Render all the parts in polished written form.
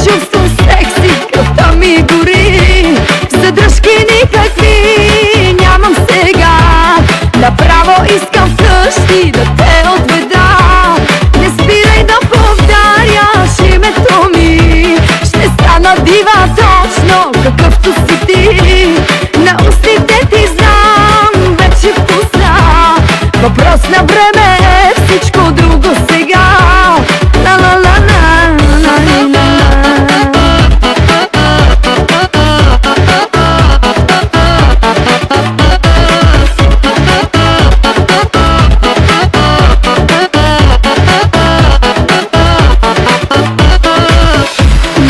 чувствам секси, кръвта ми гори. Задръжки никакви нямам сега. Направо искам вкъщи да те отведа. Не спирай да повтаряш името ми. Ще стана дива точно какъвто си ти. На устите ти знам вече вкуса. Въпрос на време е всичко друго сега.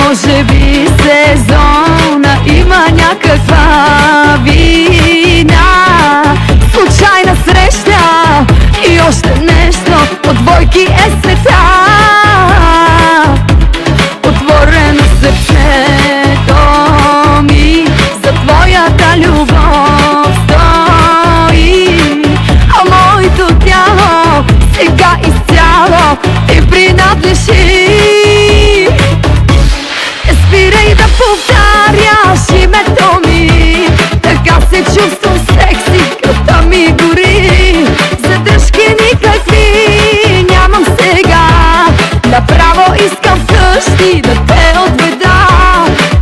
Може би сезона има някаква вина, случайна среща и още нещо. От двойки е света, отворено сърцето ми за твоята любов стои. А моето тяло сега изцяло ти принадлежи. Спирай да повтаряш името ми. Така се чувствам секси, кръвта ми гори. Задръжки никакви нямам сега. Направо искам вкъщи да те отведа.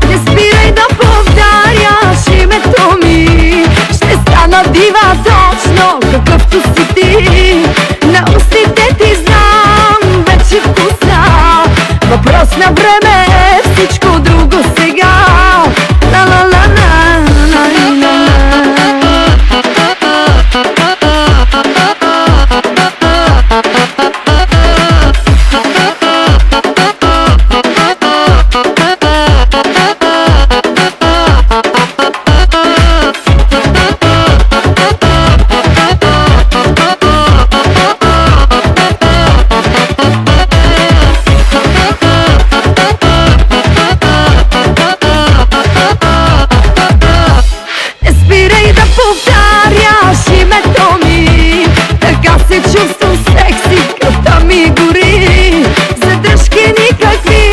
Не спирай да повтаряш името ми. Ще стана дива точно какъвто си ти. На устите ти знам вече вкуса. Въпрос на време е всичко друго сега. Повтаряш името ми. Така се чувствам секси, кръвта ми гори. Задръжки никакви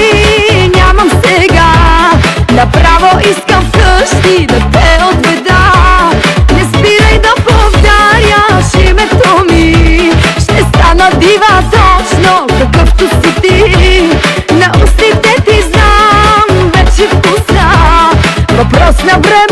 нямам сега. Направо искам вкъщи да те отведа. Не спирай да повтаряш името ми. Ще стана дива точно какъвто си ти. На устите ти знам вече вкуса. Въпрос на време